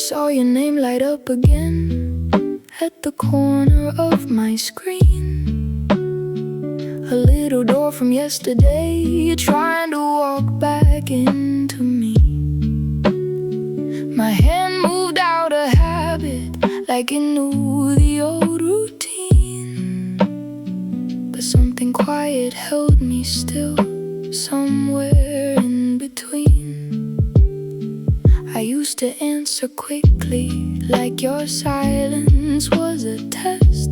Saw your name light up again at the corner of my screen. A little door from yesterday, you're trying to walk back into me. My hand moved out of habit, like it knew the old routine. But something quiet held me still, somewhere in between. I used to answer quickly, like your silence was a test.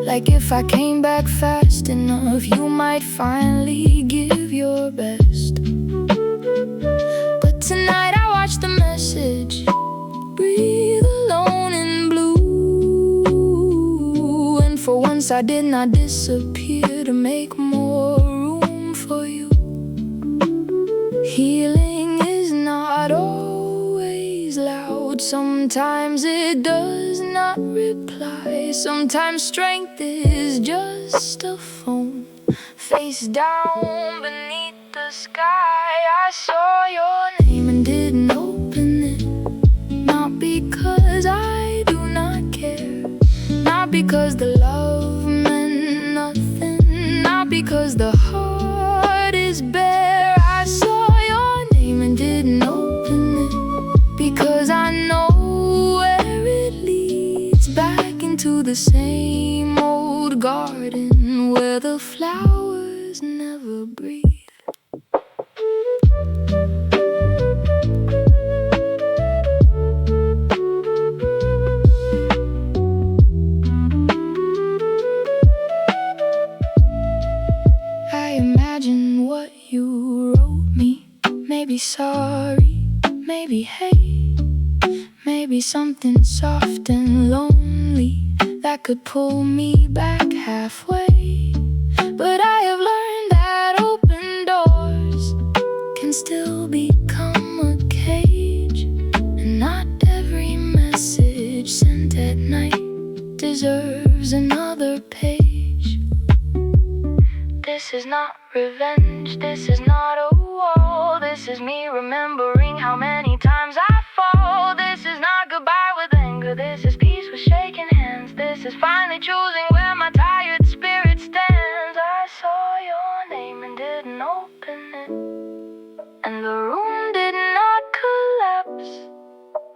Like if I came back fast enough, you might finally give your best. But tonight I watched the message, breathe alone in blue. And for once I did not disappear to make more room for you. Healing is not always loud. Sometimes it does not reply. Sometimes strength is just a phone face down beneath the sky. I saw your name and didn't open it. Not because I do not care, not because the love meant nothing, not because the heart is bare. I saw your name and didn't open it because I know where it leads, back into the same old garden where the flowers never breathe. I imagine what you wrote me. Maybe sorry, maybe hey, maybe something soft and lonely that could pull me back halfway. But I have learned that open doors can still become a cage, and not every message sent at night deserves another page. This is not revenge, this is not a wall. This is me remembering how many times I fall. This is not goodbye with anger, this is peace with shaking hands. This is finally choosing where my tired spirit stands. I saw your name and didn't open it, and the room did not collapse.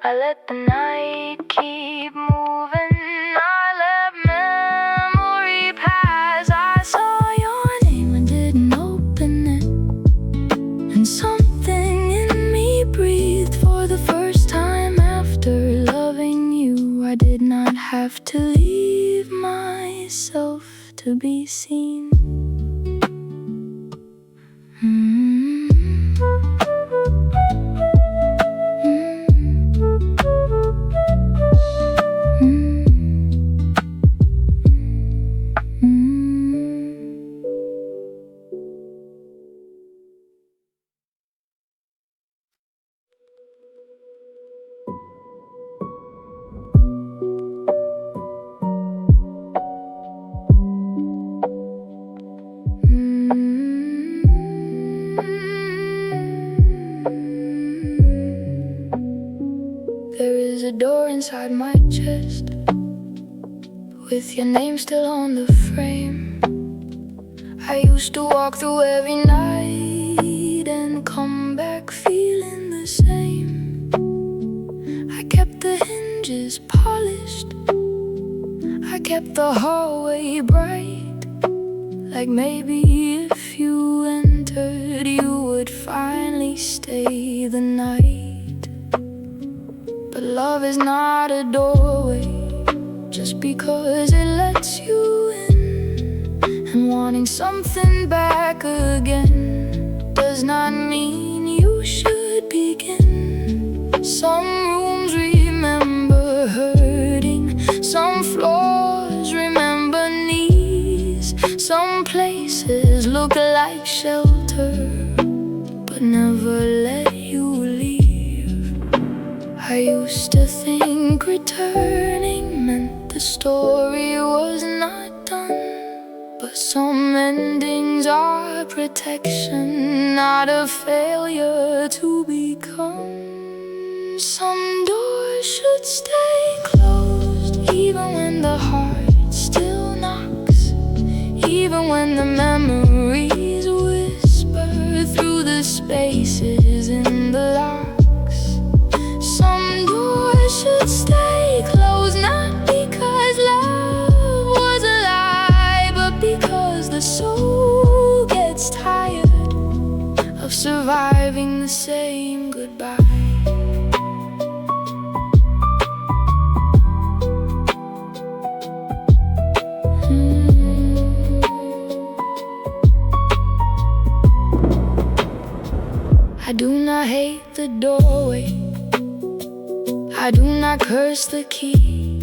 I let the night keep moving, I let memory pass. I saw your name and didn't open it, and something in me breathed for the first time after loving you. I did not have to leave myself to be seen. There is a door inside my chest with your name still on the frame. I used to walk through every night and come back feeling the same. I kept the hinges polished, I kept the hallway bright, like maybe if you entered you would finally stay the night. But love is not a doorway just because it lets you in. And wanting something back again does not mean you should begin. Some rooms remember hurting, some floors remember knees, some places look like shelter but never let you leave. I used to think returning meant the story was not done, but some endings are protection, not a failure to become Some doors should stay closed, even when the heart still knocks, even when the memories whisper through the spaces in the locks. Some doors should stay closed, not because love was a lie, but because the soul gets tired of surviving the same goodbye. I do not hate the doorway, I do not curse the key.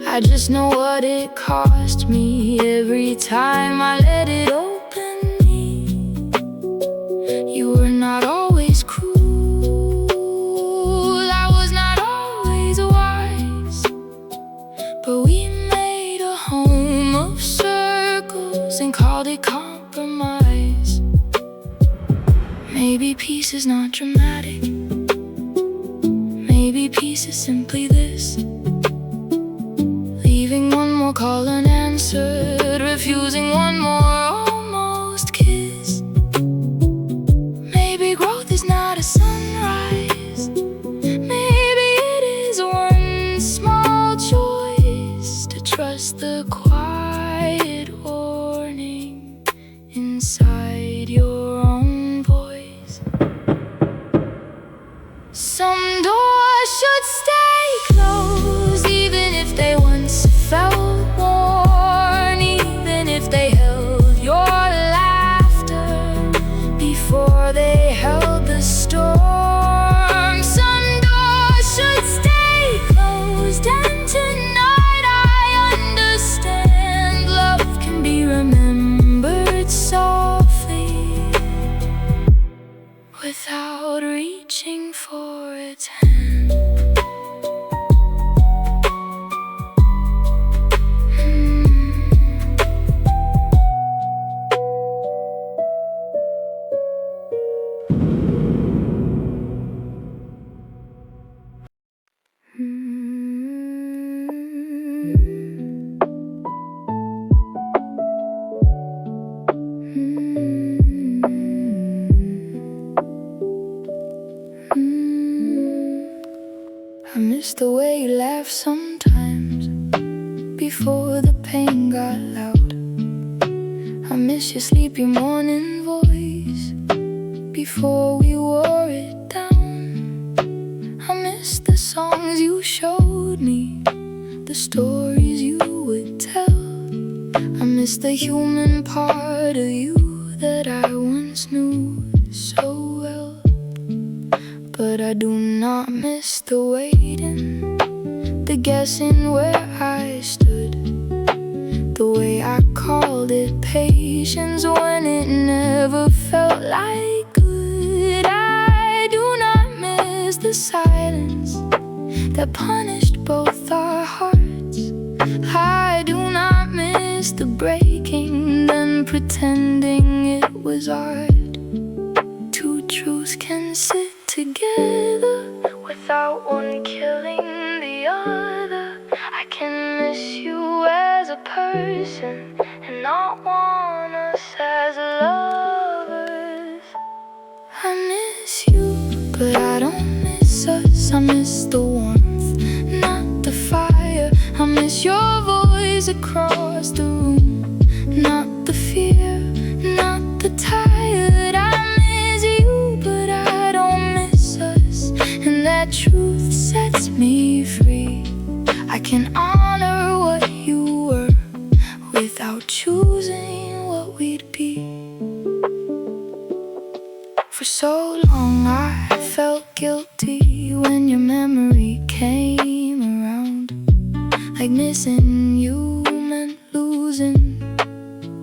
I just know what it cost me every time I let it open me. You were not always cruel, I was not always wise, but we made a home of circles and called it compromise. Maybe peace is not dramatic, maybe peace is simply this: leaving one more call unanswered, refusing one more almost kiss. Maybe growth is not a sunrise, maybe it is one small choice to trust the quiet warning inside your own voice. Some doors should stay closed, even if they once felt worn, even if they held your laughter before they held the storm. Some doors should stay closed, and tonight I understand love can be remembered softly without reaching for its hand. I miss the way you laughed sometimes before the pain got loud. I miss your sleepy morning voice before we wore it down. I miss the songs you showed me, the stories you would tell. I miss the human part of you that I once knew so well. But I do not miss the waiting, the guessing where I stood, the way I called it patience when it never felt like good. I do not miss the silence that punished both our hearts. I do not miss the breaking, then pretending it was art. Two truths can sit together without one killing the other. I can miss you as a person and not want us as lovers. I miss you, but I don't miss us. I miss the warmth, not the fire. I miss your voice across the room, not the fear, not the tired. I miss you, but I don't miss us, and that truth sets me free. I can honor what you were without choosing what we'd be. For so long I felt guilty when your memory came around, like missing you meant losing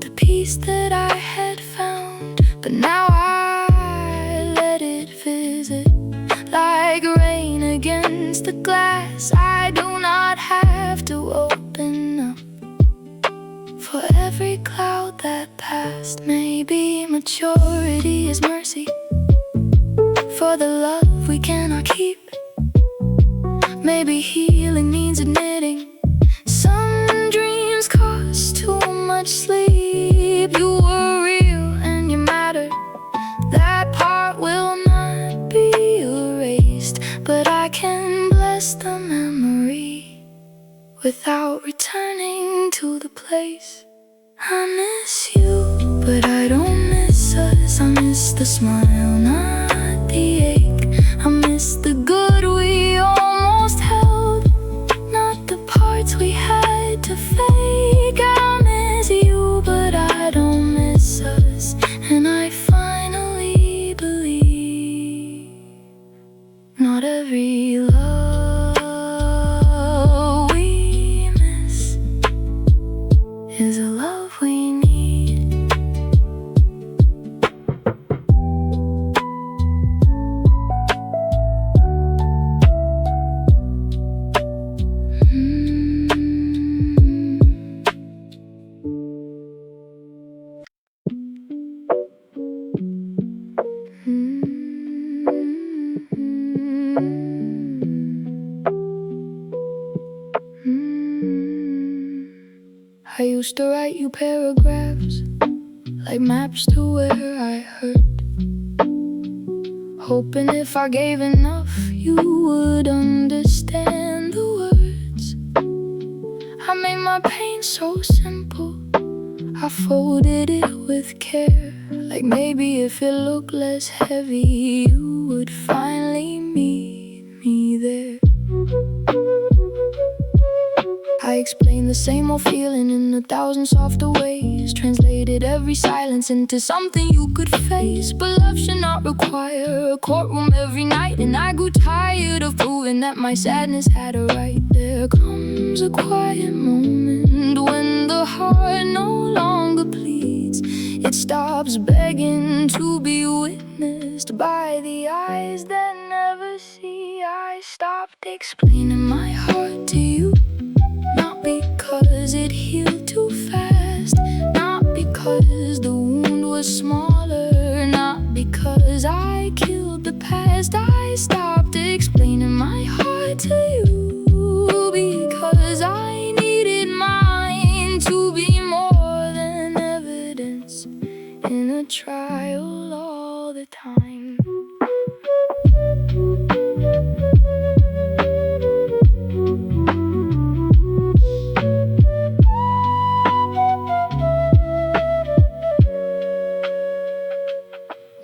the peace that I had found. But now I let it visit like rain against the glass. I do not have to open up for every cloud that passed. Maybe maturity is mercy for the love love we cannot keep. Maybe healing means admitting some dreams cost too much sleep. You were real and you mattered. That part will not be erased, but I can bless the memory without returning to the place. I miss you, but I don't miss us. I miss the smile, not the ache. I miss the good we almost held, not the parts we had to fake. I miss you, but I don't miss us. And I finally believe not every love we miss is a love we need. I used to write you paragraphs like maps to where I hurt, hoping if I gave enough you would understand the words. I made my pain so simple, I folded it with care, like maybe if it looked less heavy you would finally meet me there. I explained the same old feeling in 1,000 softer ways, translated every silence into something you could face. But love should not require a courtroom every night, and I grew tired of proving that my sadness had a right. There comes a quiet moment when the heart no longer pleads. It stops begging to be witnessed by the eyes that never see. I stopped explaining my heart to you, not because it healed too fast, not because the wound was smaller, not because I killed the past. I stopped explaining my heart to you because I needed mine to be more than evidence in a trial all the time.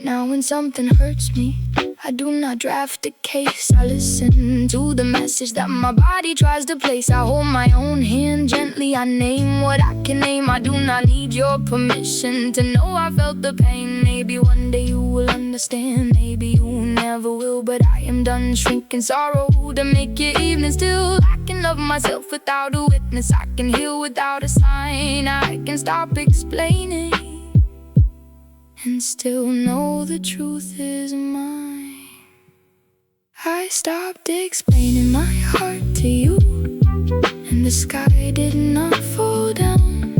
Now when something hurts me, I do not draft a case. I listen to the message that my body tries to place. I hold my own hand gently, I name what I can name. I do not need your permission to know I felt the pain. Maybe one day you will understand, maybe you never will. But I am done shrinking sorrow to make it even. Still, I can love myself without a witness. I can heal without a sign. I can stop explaining and still know the truth is mine. I stopped explaining my heart to you, and the sky did not fall down.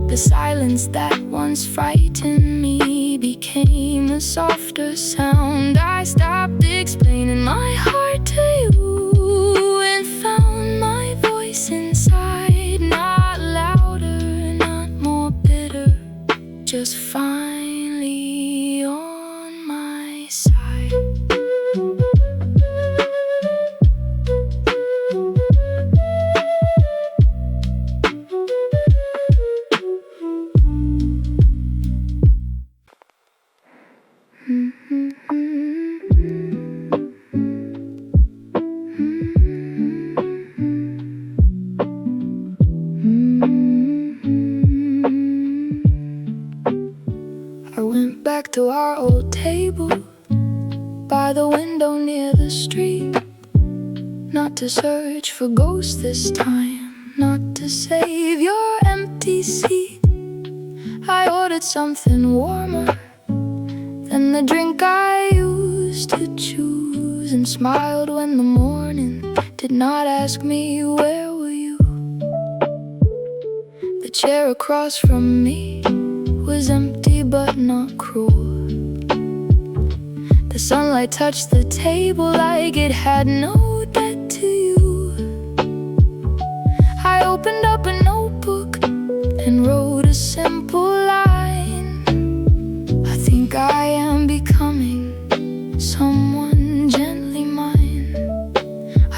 The silence that once frightened me became a softer sound. I stopped explaining my heart to you and found my voice inside, not louder, not more bitter, just finally on my side. I went back to our old table by the window near the street, not to search for ghosts this time, not to save your empty seat. I ordered something warmer than the drink I used to choose, and smiled when the morning did not ask me, where were you? The chair across from me was empty but not cruel. The sunlight touched the table like it had no debt to you. I opened up a notebook and wrote a simple line. I think I am becoming someone gently mine.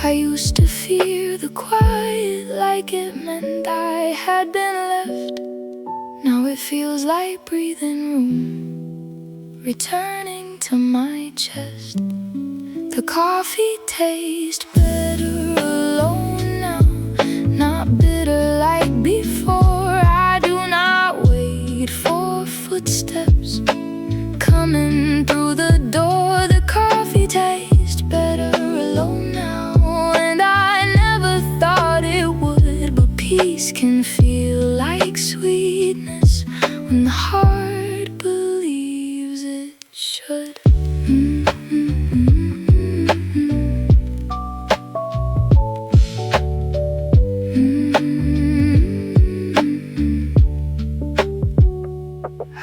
I used to fear the quiet like it meant I had been left. Now it feels like breathing room, returning to my chest. The coffee tastes better alone now, not bitter like before. I do not wait for footsteps coming through the door. The coffee tastes better alone now, and I never thought it would. But peace can feel like sweetness when the heart believes it should.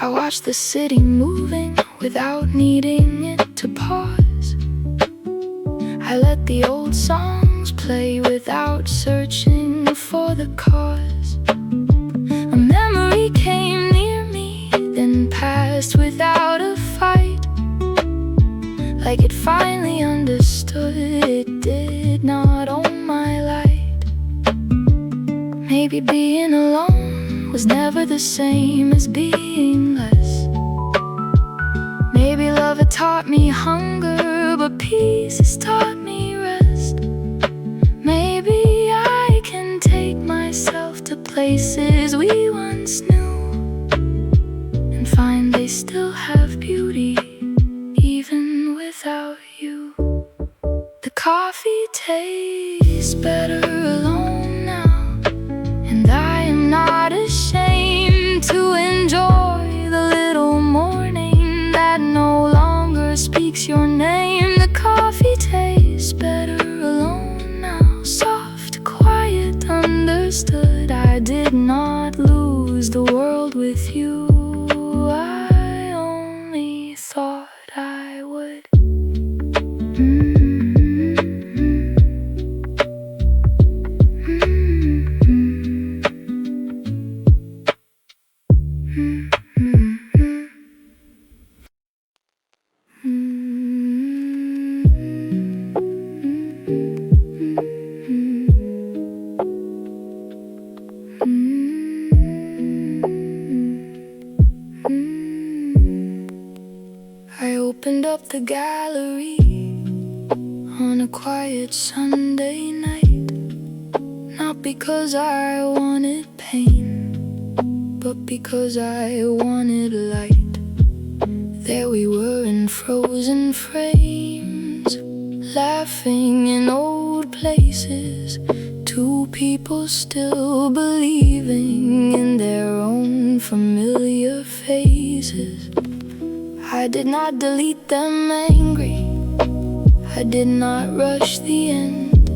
I watch the city moving without needing it to pause. I let the old songs play without searching for the cause. A memory came near me, then passed without a fight, like it finally understood it did not own my light. Maybe being alone was never the same as being less. Maybe love had taught me hunger, but peace has taught me rest. Maybe I can take myself to places we once knew and find they still have beauty, even without you. The coffee tastes better alone now, and I am not ashamed to enjoy the little morning that no longer speaks your name. The coffee tastes better alone now, soft, quiet, understood. I did not lose the world with you, I only thought I would. I opened up the gallery on a quiet Sunday night, not because I wanted pain, but because I wanted light. There we were in frozen frames, laughing in old places, two people still believing in their own familiar faces. I did not delete them angry, I did not rush the end.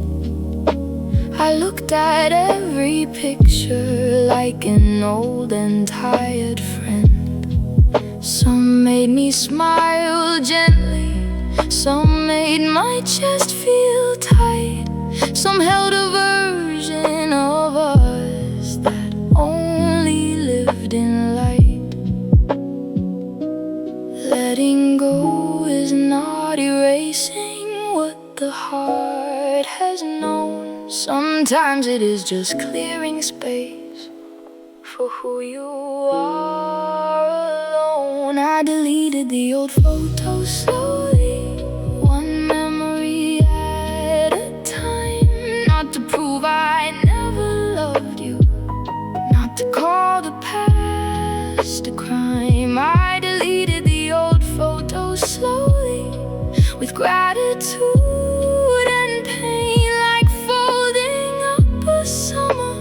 I looked at every picture like an old and tired friend. Some made me smile gently, some made my chest feel tight, some held a version of us that only lived in light. Letting go is not erasing what the heart has known. Sometimes it is just clearing space for who you are alone. I deleted the old photos slowly, one memory at a time. Not to prove I never loved you, not to call the past a crime. I deleted the old photos slowly, with gratitude and pain, like folding up a summer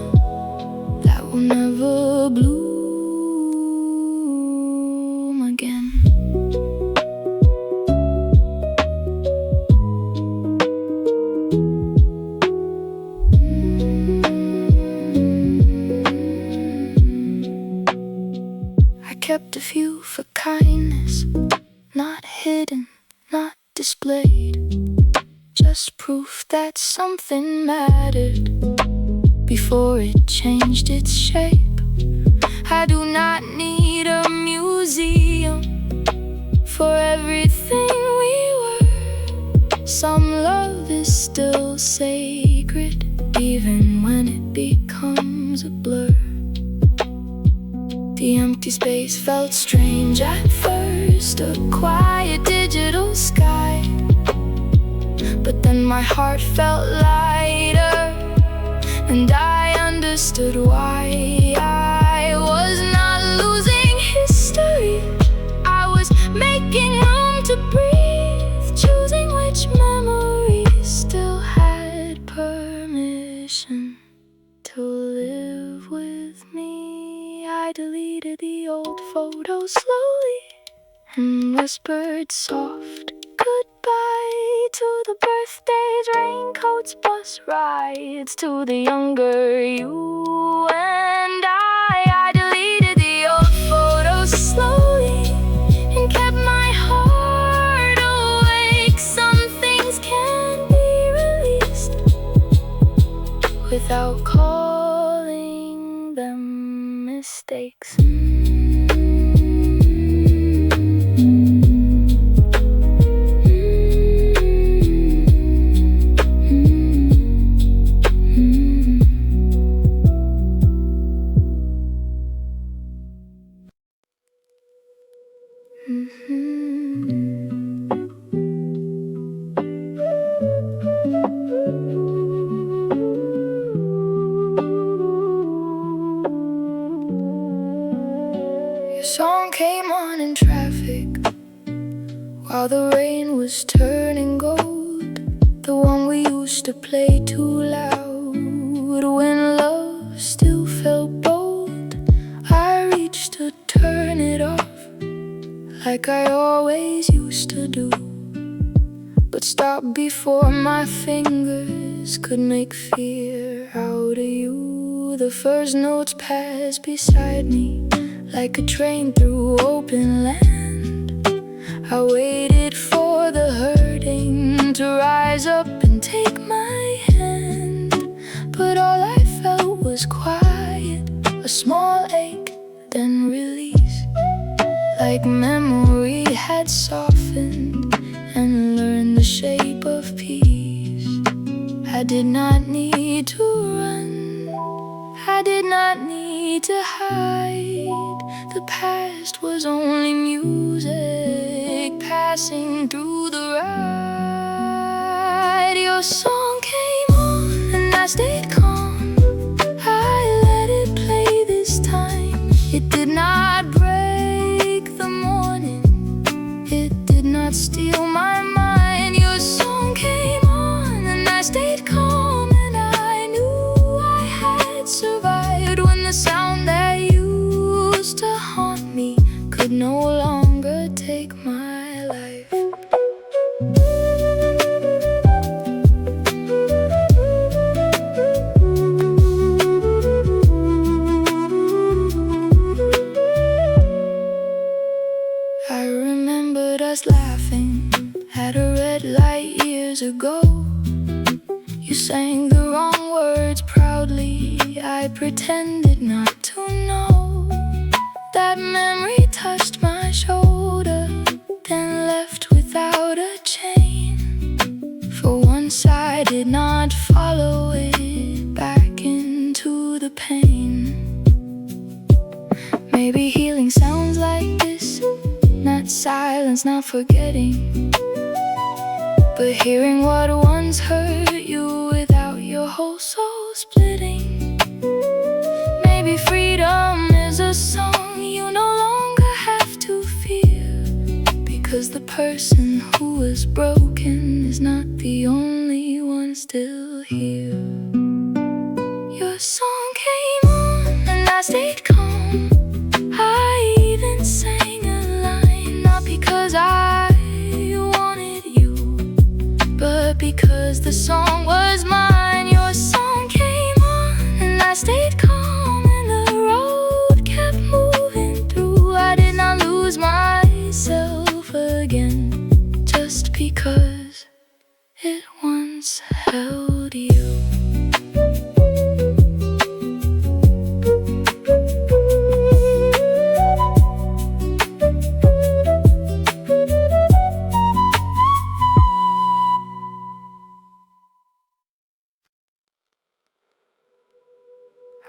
that will never bloom again. I kept a few for kindness, not hidden, not displayed, just proof that something mattered before it changed its shape. I do not need a museum for everything we were. Some love is still sacred, even when it becomes a blur. The empty space felt strange at first, a quiet digital sky. But then my heart felt lighter, and I understood why. I was not losing history, I was making room to breathe, choosing which memories still had permission to live with me. I deleted the old photos slowly and whispered soft goodbye to the birthdays, raincoats, bus rides, to the younger you and I deleted the old photos slowly and kept my heart awake. Some things can be released without calling them mistakes. Your song came on in traffic while the rain was turning gold, the one we used to play too loud when love still felt bold. I reached to turn it off like I always used to do, but stopped before my fingers could make fear out of you. The first notes passed beside me like a train through open land. I waited for the hurting to rise up and take my hand, but all I felt was quiet, a small ache, then release, like memory had softened and learned the shape of peace. I did not need to run, I did not need to hide. The past was only music passing through the ride. Your song came on and I stayed calm, I let it play this time. It did not break the morning, it did not steal my mind. Your song came on and I stayed calm, and I knew I had survived when the sound that used to haunt me could no longer take my life. I remembered us laughing at a red light years ago. You sang the wrong words proudly, I pretended not to know. That memory touched my shoulder, then left without a chain. For once I did not follow it back into the pain. Maybe healing sounds like this, not silence, not forgetting, but hearing what once hurt you without your whole soul splitting. Maybe freedom is a song you no longer have to fear, because the person who was broken is not the only one still here. Your song came on and I stayed calm, I even sang a line, not because I wanted you, but because the song was mine. Your song came on and I stayed calm, and the road kept moving through. I did not lose myself again just because 'cause it once held you.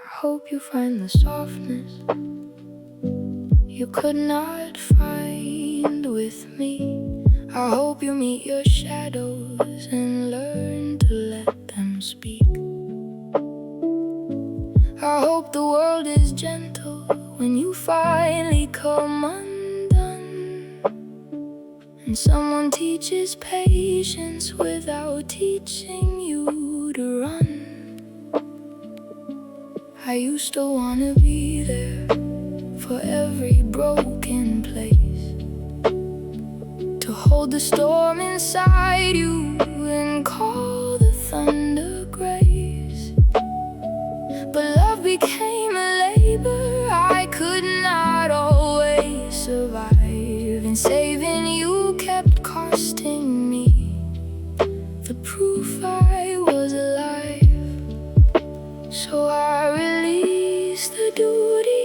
I hope you find the softness you could not find with me. I hope you meet your shadows and learn to let them speak. I hope the world is gentle when you finally come undone, and someone teaches patience without teaching you to run. I used to wanna be there for every broken place, to hold the storm inside you and call the thunder grace. But love became a labor I could not always survive, and saving you kept costing me the proof I was alive. So I released the duty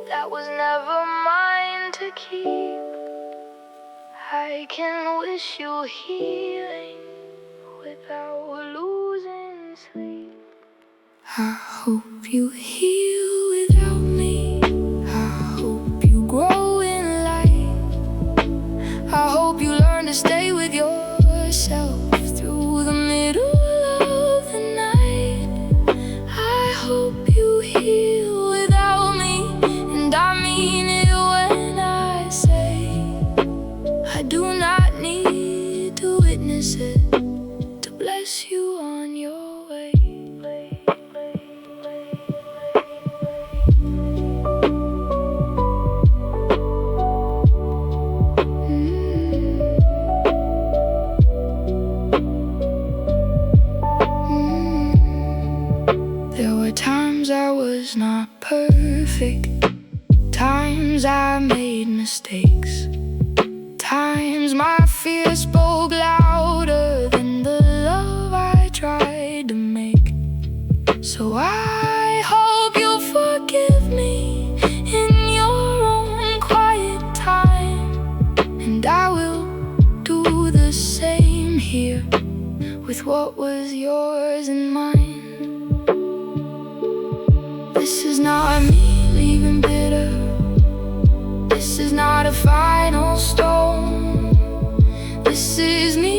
that was never mine to keep. I can wish you healing without losing sleep. I hope you heal without me. I hope you grow in light. I hope you learn to stay with yourself through the middle of the night. I hope you heal without me, and I mean it when I say I do not need to witness it to bless you on your way. There were times I was not perfect, times I made mistakes, times my fear spoke louder than the love I tried to make. So I hope you'll forgive me in your own quiet time, and I will do the same here with what was yours and mine. This is not me leaving bitter, this is not a final stone. This is me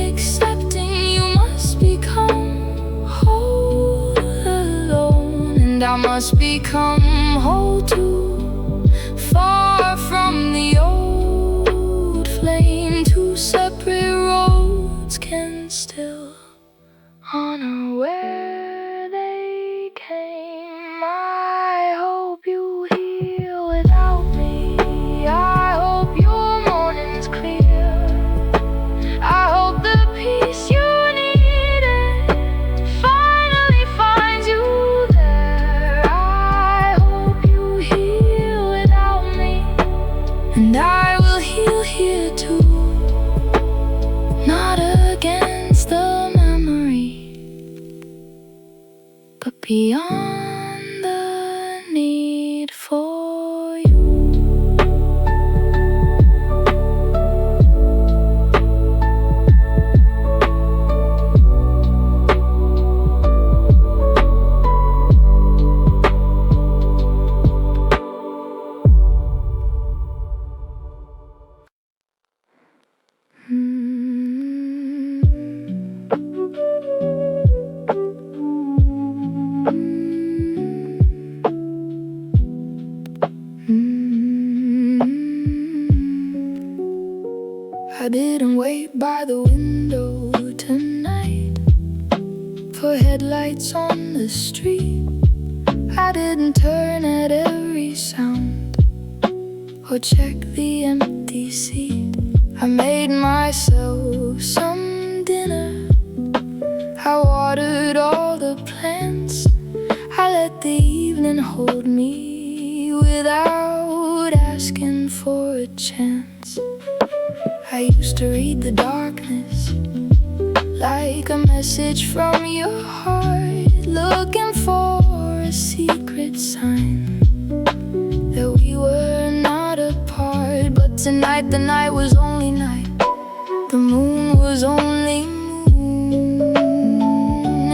accepting you must become whole alone, and I must become whole too. Far from the old flame, two separate roads can still honor where they came. I hope you heal without me. I hope your morning's clear. I hope the peace you needed finally finds you there. I hope you heal without me, and I will heal here too. Not against the memory, but beyond the need for you. I didn't wait by the window tonight for headlights on the street. I didn't turn at every sound or check the empty seat. I made myself some dinner, I watered all the plants, I let the evening hold me without asking for a chance. I I used to read the darkness like a message from your heart, looking for a secret sign that we were not apart. But tonight the night was only night, the moon was only moon,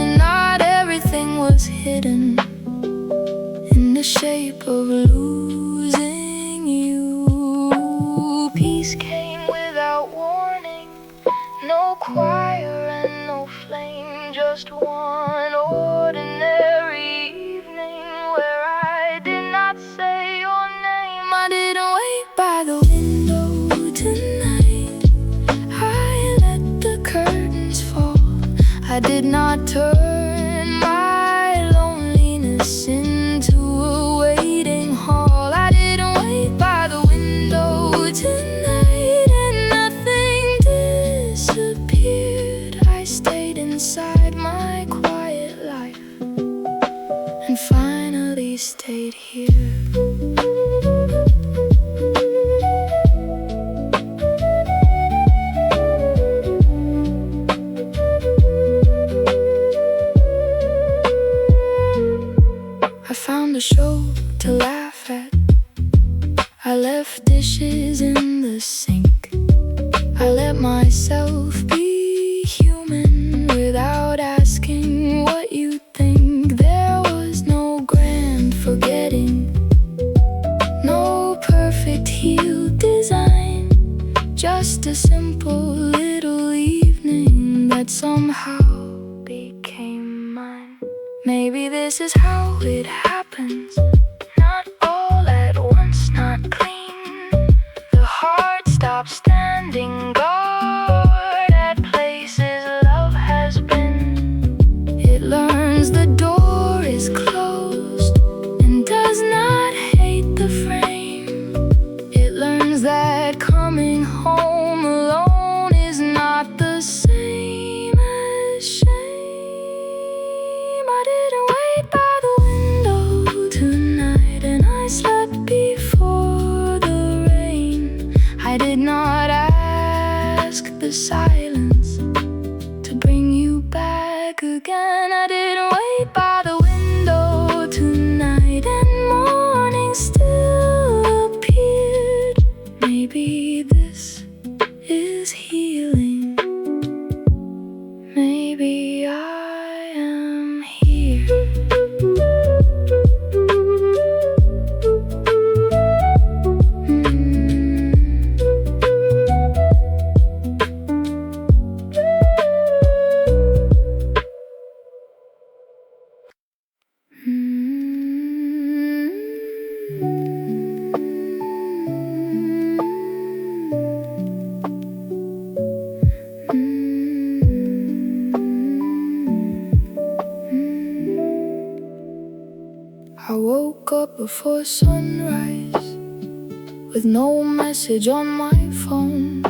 and not everything was hidden in the shape of losing you. Peace came without warning, no choir and no flame, just one ordinary evening where I did not say your name. I didn't wait by the window tonight, I let the curtains fall. I did not turn my loneliness into a waiting hall. I didn't wait by the window tonight and nothing disappeared. I stayed inside my quiet life and finally stayed here. I found a show to laugh at, I left dishes in the sink. I let myself be human without asking what you think. There was no grand forgetting, no perfect healed design, just a simple little evening that somehow became mine. Maybe this is how it happens, not all at once, not clean. The heart stops standing guard at places love has been. It learns the door is closed and does not hate the frame. It learns that coming home alone is not the same as shame. I didn't wait by the window tonight and I slept before the rain. I did not ask the silence to bring you back again. I didn't wait by the window tonight and morning still appeared. Maybe this is healing, maybe I am here. I woke up before sunrise with no message on my phone,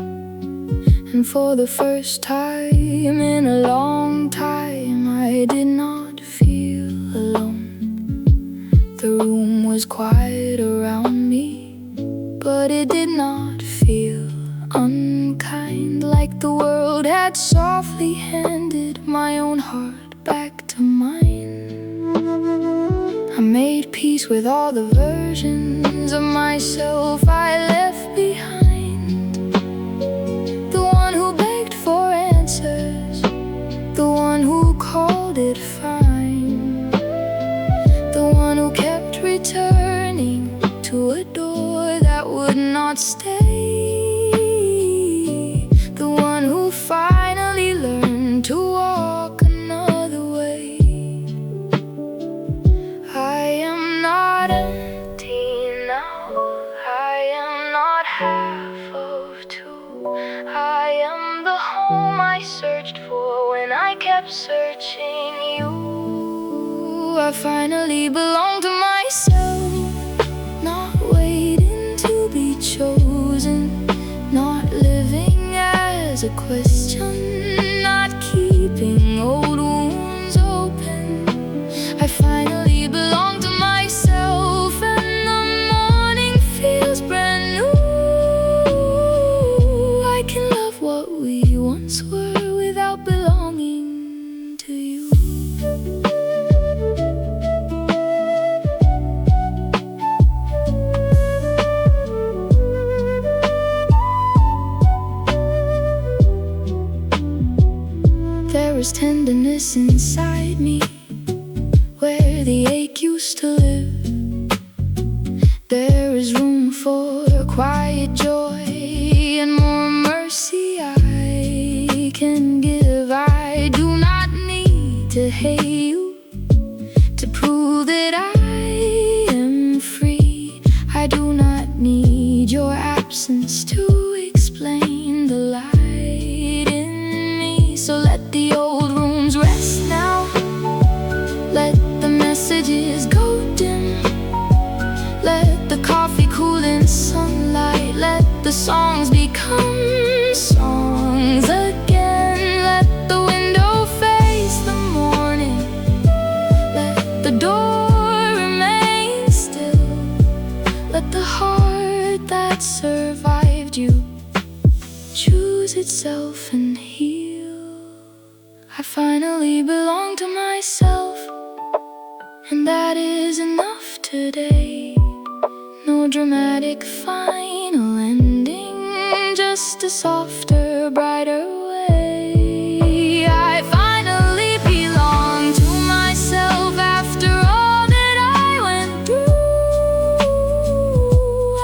and for the first time in a long time I did not feel alone. The room was quiet around me, but it did not feel unkind, like the world had softly handed my own heart back to mine. I made peace with all the versions of myself I left behind. The one who begged for answers, the one who called it fine, the one who kept returning to a door that would not stay, the one who finally learned to walk another way. I am not empty now, I am not half of two. I am the home I searched for when I kept searching you. I finally belong to myself, not waiting to be chosen, not living as a question, not keeping old wounds open. I finally belong to myself, and the morning feels brand new. I can There is tenderness inside me, where the ache used to live. There is room for quiet joy and more mercy I can give. I do not need to hate you to prove that I am free. I do not need your absence to explain the light in me. So let the old rooms rest now, let the messages go dim, let the coffee cool in sunlight, let the songs become songs again. Let the window face the morning, let the door remain still, let the heart that survived you choose itself and heal. I finally belong to myself, and that is enough today. No dramatic final ending, just a softer, brighter way. I finally belong to myself after all that I went through.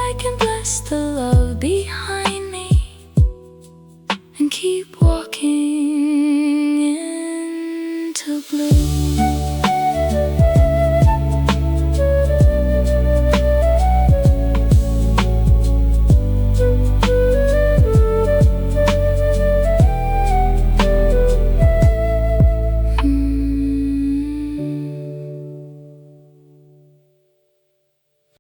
I can bless the love behind me and keep walking into blue.